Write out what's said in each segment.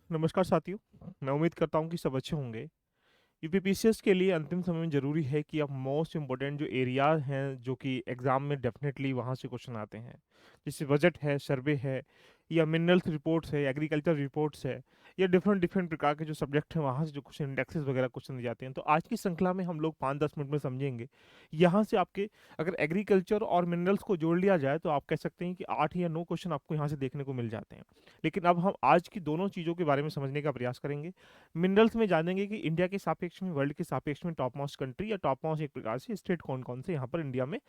नमस्कार साथियों, मैं उम्मीद करता हूँ कि सब अच्छे होंगे। यूपीपीसीएस के लिए अंतिम समय में ज़रूरी है कि आप मोस्ट इम्पोर्टेंट जो एरियाज़ हैं, जो कि एग्ज़ाम में डेफ़िनेटली वहाँ से क्वेश्चन आते हैं। जैसे बजट है, सर्वे है या मिनरल्स रिपोर्ट्स है, एग्रीकल्चर रिपोर्ट्स है या डिफरेंट डिफरेंट प्रकार के जो सब्जेक्ट हैं, वहाँ से जो क्वेश्चन इंडेक्सेस वगैरह क्वेश्चन दिए जाते हैं। तो आज की श्रृंखला में हम लोग 5-10 मिनट में समझेंगे। यहाँ से आपके अगर एग्रीकल्चर और मिनरल्स को जोड़ लिया जाए, तो आप कह सकते हैं कि 8 या 9 क्वेश्चन आपको यहाँ से देखने को मिल जाते हैं। लेकिन अब हम आज की दोनों चीज़ों के बारे में समझने का प्रयास करेंगे। मिनरल्स में जानेंगे कि इंडिया के सापेक्ष में, वर्ल्ड के सापेक्ष में टॉप मोस्ट कंट्री या टॉप मोस्ट एक प्रकार से स्टेट कौन-कौन से यहाँ पर इंडिया में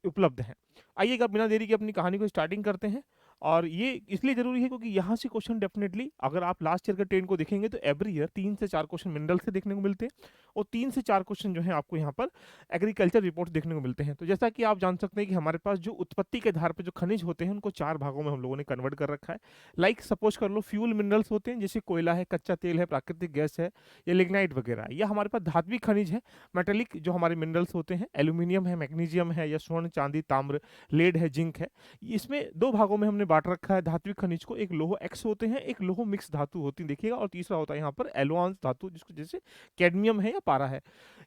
उपलब्ध हैं। आइएगा बिना देरी के अपनी कहानी को स्टार्टिंग करते हैं। और ये इसलिए ज़रूरी है क्योंकि यहाँ से क्वेश्चन डेफिनेटली, अगर आप लास्ट ईयर के ट्रेंड को देखेंगे तो एवरी ईयर 3 से 4 क्वेश्चन मिनरल से देखने को मिलते हैं और 3 से 4 क्वेश्चन जो है आपको यहाँ पर एग्रीकल्चर रिपोर्ट देखने को मिलते हैं। तो जैसा कि आप जान सकते हैं कि हमारे पास जो उत्पत्ति के आधार पर जो खनिज होते हैं, उनको 4 भागों में हम लोगों ने कन्वर्ट कर रखा है। लाइक सपोज कर लो, फ्यूल मिनरल्स होते हैं जैसे कोयला है, कच्चा तेल है, प्राकृतिक गैस है या लिग्नाइट वगैरह है। या हमारे पास धात्विक खनिज है, मेटेलिक जो हमारे मिनरल्स होते हैं, एल्यूमिनियम है, मैग्नीशियम है या स्वर्ण, चांदी, ताम्र, लेड है, जिंक है। इसमें 2 भागों में हमने बांट रखा है धात्विक खनिज को। एक लोह एक्स होते हैं, एक लोह मिक्स धातु होती है देखिएगा, और तीसरा होता है यहाँ पर एलोआंस धातु, जिसको जैसे कैडमियम है या पारा है।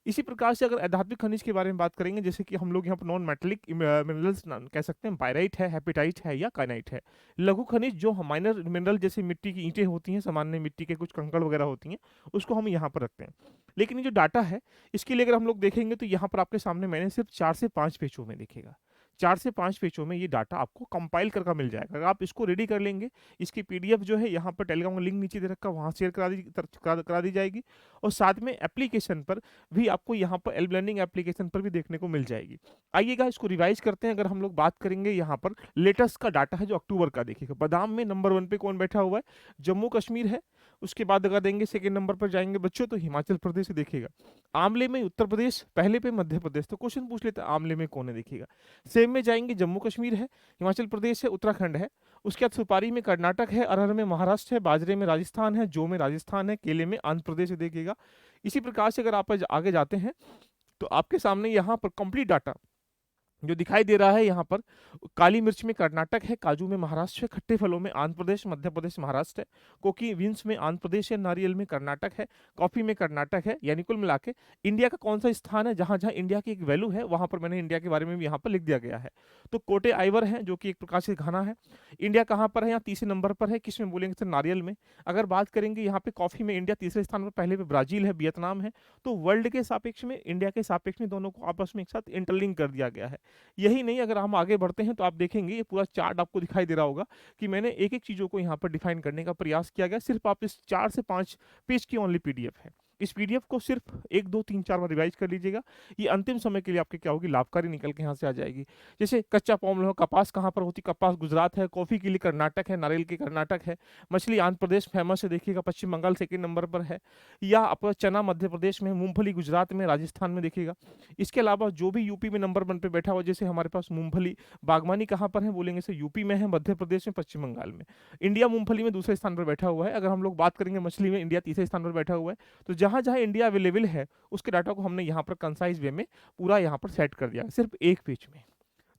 इसी प्रकार से अगर अधात्विक खनिज के बारे में बात करेंगे, जैसे कि हम लोग यहाँ पर नॉन मेटेलिक मिनरल्स कह सकते हैं, पायराइट है, हेपेटाइट है या काइनाइट है। लघु खनिज जो माइनर मिनरल जैसे मिट्टी की ईंटें होती हैं, सामान्य मिट्टी के कुछ कंकड़ वगैरह होती हैं, उसको हम यहाँ पर रखते हैं। लेकिन ये जो डाटा है, इसके लिए अगर हम लोग देखेंगे तो यहाँ पर आपके सामने मैंने सिर्फ 4 से 5 पेजों में देखिएगा, 4 से 5 पेजों में ये डाटा आपको कंपाइल करके मिल जाएगा। अगर आप इसको रेडी कर लेंगे, इसकी पीडीएफ जो है यहाँ पर टेलीग्राम का लिंक नीचे दे रखा है, वहाँ शेयर करा दी जाएगी। और साथ में एप्लीकेशन पर भी आपको यहाँ पर एल ब्लेंडिंग एप्लीकेशन पर भी देखने को मिल जाएगी। आइएगा इसको रिवाइज करते हैं। अगर हम लोग बात करेंगे यहाँ पर लेटेस्ट का डाटा है जो अक्टूबर का, देखिएगा बादाम में नंबर 1 पे कौन बैठा हुआ है, जम्मू कश्मीर है। उसके बाद अगर देंगे सेकेंड नंबर पर जाएंगे बच्चों, तो हिमाचल प्रदेश है देखिएगा। आंवले में उत्तर प्रदेश, पहले पे मध्य प्रदेश। तो क्वेश्चन पूछ लेते हैं आंवले में कौन है, देखिएगा। सेब में जाएंगे जम्मू कश्मीर है, हिमाचल प्रदेश है, उत्तराखंड है। उसके बाद सुपारी में कर्नाटक है, अरहर में महाराष्ट्र है, बाजरे में राजस्थान है, जौ में राजस्थान है, केले में आंध्र प्रदेश है देखिएगा। इसी प्रकार से अगर आप आगे जाते हैं तो आपके सामने यहाँ पर कंप्लीट डाटा जो दिखाई दे रहा है, यहाँ पर काली मिर्च में कर्नाटक है, काजू में महाराष्ट्र है, खट्टे फलों में आंध्र प्रदेश, मध्य प्रदेश, महाराष्ट्र है, कोकी बीन्स में आंध्र प्रदेश है, नारियल में कर्नाटक है, कॉफी में कर्नाटक है। यानी कुल मिला के इंडिया का कौन सा स्थान है जहां जहां इंडिया की एक वैल्यू है, वहां पर मैंने इंडिया के बारे में भी यहाँ पर लिख दिया गया है। तो कोटे आइवर है जो कि एक प्रकार से घाना है। इंडिया कहाँ पर है, यहाँ तीसरे नंबर पर है, किसमें बोलेंगे सर, नारियल में। अगर बात करेंगे यहाँ पे कॉफी में इंडिया तीसरे स्थान पर, पहले पे ब्राजील है, वियतनाम है। तो वर्ल्ड के सापेक्ष में, इंडिया के सापेक्ष में दोनों को आपस में एक साथ इंटरलिंक कर दिया गया है। यही नहीं, अगर हम आगे बढ़ते हैं तो आप देखेंगे ये पूरा चार्ट आपको दिखाई दे रहा होगा कि मैंने एक एक चीज़ों को यहाँ पर डिफाइन करने का प्रयास किया गया। सिर्फ आप इस 4 से 5 पेज की ओनली पीडीएफ है। इस पीडीएफ को सिर्फ 1 2 3 4 बार रिवाइज कर लीजिएगा। ये अंतिम समय के लिए आपके क्या होगी, लाभकारी निकल के यहाँ से आ जाएगी। जैसे कच्चा पॉम लो, कपास कहाँ पर होती, कपास गुजरात है, कॉफी के लिए कर्नाटक है, नारियल के कर्नाटक है, मछली आंध्र प्रदेश फेमस है देखिएगा, पश्चिम बंगाल सेकेंड नंबर पर है, या आपका चना मध्य प्रदेश में, मूंगफली गुजरात में, राजस्थान में देखिएगा। इसके अलावा जो भी यूपी में नंबर 1 पे बैठा हुआ, जैसे हमारे पास मूंगफली, बागवानी कहाँ पर है बोलेंगे से, यूपी में है, मध्य प्रदेश में, पश्चिम बंगाल में। इंडिया मूंगफली में दूसरे स्थान पर बैठा हुआ है। अगर हम लोग बात करेंगे मछली में, इंडिया तीसरे स्थान पर बैठा हुआ है। तो जहां जहां इंडिया अवेलेबल है, उसके डाटा को हमने यहाँ पर कंसाइज वे में पूरा यहाँ पर सेट कर दिया है, सिर्फ एक पेज में।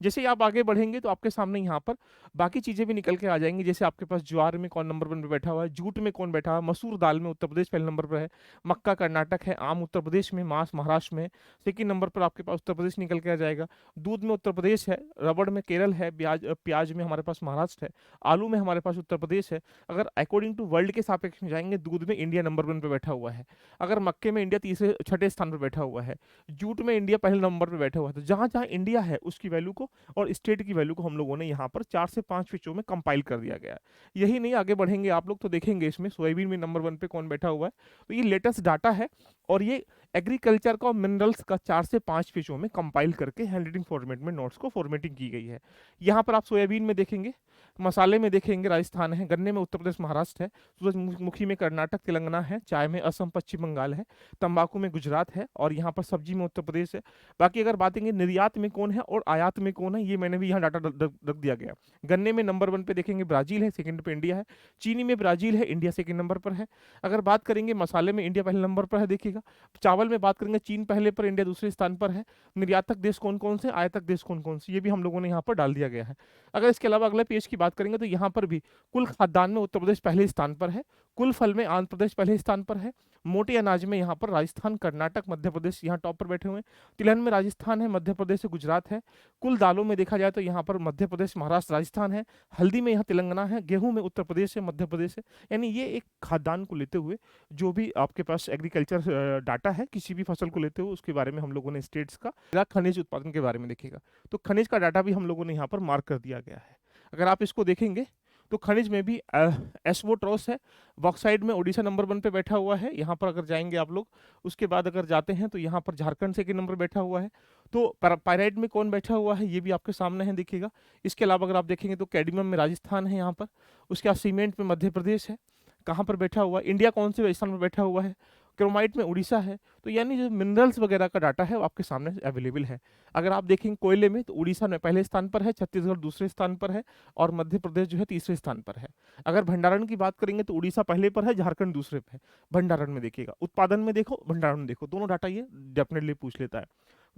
जैसे ही आप आगे बढ़ेंगे तो आपके सामने यहाँ पर बाकी चीज़ें भी निकल के आ जाएंगी। जैसे आपके पास ज्वार में कौन नंबर 1 पे बैठा हुआ है, जूट में कौन बैठा हुआ है, मसूर दाल में उत्तर प्रदेश पहले नंबर पर है, मक्का कर्नाटक है, आम उत्तर प्रदेश में, मांस महाराष्ट्र में, सेकंड नंबर पर आपके पास उत्तर प्रदेश निकल के आ जाएगा। दूध में उत्तर प्रदेश है, रबड़ में केरल है, प्याज प्याज में हमारे पास महाराष्ट्र है, आलू में हमारे पास उत्तर प्रदेश है। अगर अकॉर्डिंग टू वर्ल्ड के सापेक्ष में जाएंगे, दूध में इंडिया नंबर 1 पे बैठा हुआ है। अगर मक्के में इंडिया तीसरे छठे स्थान पर बैठा हुआ है, जूट में इंडिया पहले नंबर पर बैठा हुआ है। तो जहां जहां इंडिया है उसकी वैल्यू को और स्टेट की वैल्यू को हम लोगों ने यहाँ पर 4 से 5 पेजों में कंपाइल कर दिया गया है। यही नहीं, आगे बढ़ेंगे आप लोग तो देखेंगे इसमें सोयाबीन में नंबर 1 पे कौन बैठा हुआ है। तो ये लेटेस्ट डाटा है और ये एग्रीकल्चर का और मिनरल्स का 4 से 5 पेजों में कंपाइल करके हैंड राइटिंग फॉर्मेट में नोट्स को फॉर्मेटिंग की गई है। यहाँ पर आप सोयाबीन में देखेंगे, मसाले में देखेंगे राजस्थान है, गन्ने में उत्तर प्रदेश महाराष्ट्र है, सूरजमुखी में कर्नाटक तेलंगाना है, चाय में असम पश्चिम बंगाल है, तंबाकू में गुजरात है और यहाँ पर सब्जी में उत्तर प्रदेश है। बाकी अगर बात करेंगे निर्यात में कौन है और आयात में कौन है, ये मैंने भी यहाँ डाटा रख दिया गया। गन्ने में नंबर 1 पे देखेंगे ब्राजील है, सेकंड पे इंडिया है। चीनी में ब्राजील है, इंडिया सेकंड नंबर पर है। अगर बात करेंगे मसाले में, इंडिया पहले नंबर पर है देखिएगा। चावल में बात करेंगे, चीन पहले पर, इंडिया दूसरे स्थान पर है। निर्यातक देश कौन कौन से, आयातक देश कौन कौन से, ये भी हम लोगों ने यहाँ पर डाल दिया गया है। अगर इसके अलावा अगले पेज की बात करेंगे तो यहाँ पर भी कुल खाद्यान्न में उत्तर प्रदेश पहले स्थान पर है, कुल फल में आंध्र प्रदेश पहले स्थान पर है, मोटे अनाज में यहाँ पर राजस्थान, कर्नाटक, मध्य प्रदेश यहाँ टॉप पर बैठे हुए हैं, तिलहन में राजस्थान है, मध्य प्रदेश से गुजरात है, कुल दालों में देखा जाए तो यहाँ पर मध्य प्रदेश, महाराष्ट्र, राजस्थान है, हल्दी में यहाँ तेलंगाना है, गेहूं में उत्तर प्रदेश है, मध्य प्रदेश है। यानी ये एक खाद्यान्न को लेते हुए जो भी आपके पास एग्रीकल्चर डाटा है किसी भी फसल को लेते हुए उसके बारे में हम लोगों ने स्टेट्स का या खनिज उत्पादन के बारे में देखिएगा, तो खनिज का डाटा भी हम लोगों ने यहाँ पर मार्क कर दिया गया है। अगर आप इसको देखेंगे तो खनिज में भी एस्वोट्रॉस है, बॉक्साइड में ओडिशा नंबर 1 पे बैठा हुआ है, यहाँ पर अगर जाएंगे आप लोग उसके बाद अगर जाते हैं तो यहाँ पर झारखंड सेकंड नंबर बैठा हुआ है। तो पायराइट में कौन बैठा हुआ है ये भी आपके सामने है, देखिएगा। इसके अलावा अगर आप देखेंगे तो कैडमियम में राजस्थान है यहाँ पर, उसके बाद सीमेंट में मध्य प्रदेश है, कहाँ पर बैठा हुआ है, इंडिया कौन से स्थान पर बैठा हुआ है, क्रोमाइट में उड़ीसा है। तो यानी जो मिनरल्स वगैरह का डाटा है वो आपके सामने अवेलेबल है। अगर आप देखेंगे कोयले में तो उड़ीसा में पहले स्थान पर है, छत्तीसगढ़ दूसरे स्थान पर है और मध्य प्रदेश जो है तीसरे स्थान पर है। अगर भंडारण की बात करेंगे तो उड़ीसा पहले पर है, झारखंड दूसरे पे है। भंडारण में देखिएगा, उत्पादन में देखो, भंडारण में देखो, दोनों डाटा ये डेफिनेटली पूछ लेता है।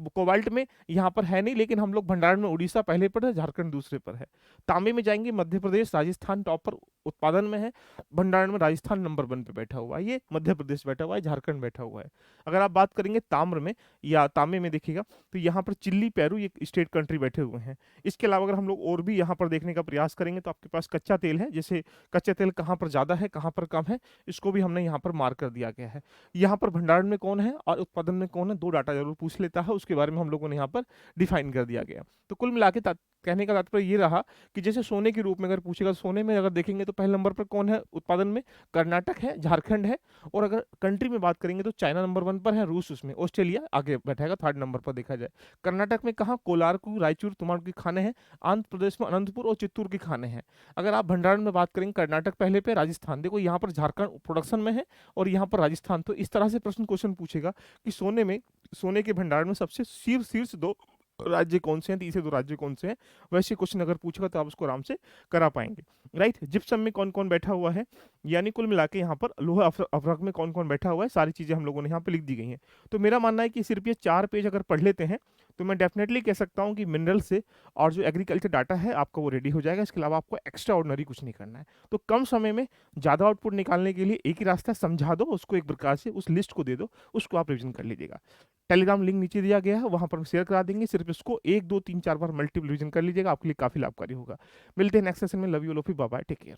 कोबाल्ट में यहाँ पर है नहीं, लेकिन हम लोग भंडारण में उड़ीसा पहले पर है, झारखंड दूसरे पर है। तांबे में जाएंगे मध्य प्रदेश, राजस्थान टॉप पर उत्पादन में है, भंडारण में राजस्थान नंबर 1 पे बैठा हुआ है, ये मध्य प्रदेश बैठा हुआ है, झारखंड बैठा हुआ है। अगर आप बात करेंगे ताम्र में या तांबे में देखिएगा तो यहाँ पर चिल्ली, पेरू ये स्टेट कंट्री बैठे हुए हैं। इसके अलावा अगर हम लोग और भी यहाँ पर देखने का प्रयास करेंगे तो आपके पास कच्चा तेल है, जैसे कच्चा तेल कहाँ पर ज़्यादा है कहाँ पर कम है, इसको भी हमने यहाँ पर मार्क कर दिया गया है। यहाँ पर भंडारण में कौन है और उत्पादन में कौन है, दो डाटा जरूर पूछ लेता है, उसके बारे में हम लोगों ने यहाँ पर डिफाइन कर दिया गया। तो कुल मिला के कहने का तात्पर्य ये रहा कि जैसे सोने के रूप में अगर पूछेगा, सोने में अगर देखेंगे तो पहले नंबर पर कौन है उत्पादन में, कर्नाटक है, झारखंड है, और अगर कंट्री में बात करेंगे तो चाइना नंबर 1 पर है, रूस उसमें, ऑस्ट्रेलिया आगे बैठेगा थर्ड नंबर पर देखा जाए। कर्नाटक में कहाँ, कोलारकू, रायचूर, तुमाड़ की खाने हैं, आंध्र प्रदेश में अनंतपुर और चित्तूर की खाने हैं। अगर आप भंडारण में बात करेंगे कर्नाटक पहले पे, राजस्थान देखो यहाँ पर झारखंड प्रोडक्शन में है और यहाँ पर राजस्थान। तो इस तरह से प्रश्न क्वेश्चन पूछेगा कि सोने के भंडारण में सबसे शीर्ष दो राज्य कौन से हैं, तीसरे दो राज्य कौन से हैं, वैसे क्वेश्चन अगर पूछेगा तो आप उसको आराम से करा पाएंगे, राइट। जिप्सम में कौन कौन बैठा हुआ है, यानी कुल मिला के यहाँ पर लोहा अवरक में कौन कौन बैठा हुआ है, सारी चीजें हम लोगों ने यहाँ पे लिख दी गई हैं। तो मेरा मानना है कि सिर्फ ये 4 पेज अगर पढ़ लेते हैं तो मैं डेफिनेटली कह सकता हूँ कि मिनरल से और जो एग्रीकल्चर डाटा है आपका वो रेडी हो जाएगा। इसके अलावा आपको एक्स्ट्रा ऑर्डिनरी कुछ नहीं करना है। तो कम समय में ज़्यादा आउटपुट निकालने के लिए एक ही रास्ता, समझा दो उसको, एक प्रकार से उस लिस्ट को दे दो, उसको आप रिविजन कर लीजिएगा। टेलीग्राम लिंक नीचे दिया गया है, वहां पर शेयर करा देंगे। सिर्फ इसको 1 2 3 4 बार मल्टीपल रिविजन कर लीजिएगा, आपके लिए काफी लाभकारी होगा। मिलते हैं नेक्स्ट सेशन में। Love you, bye bye, take care.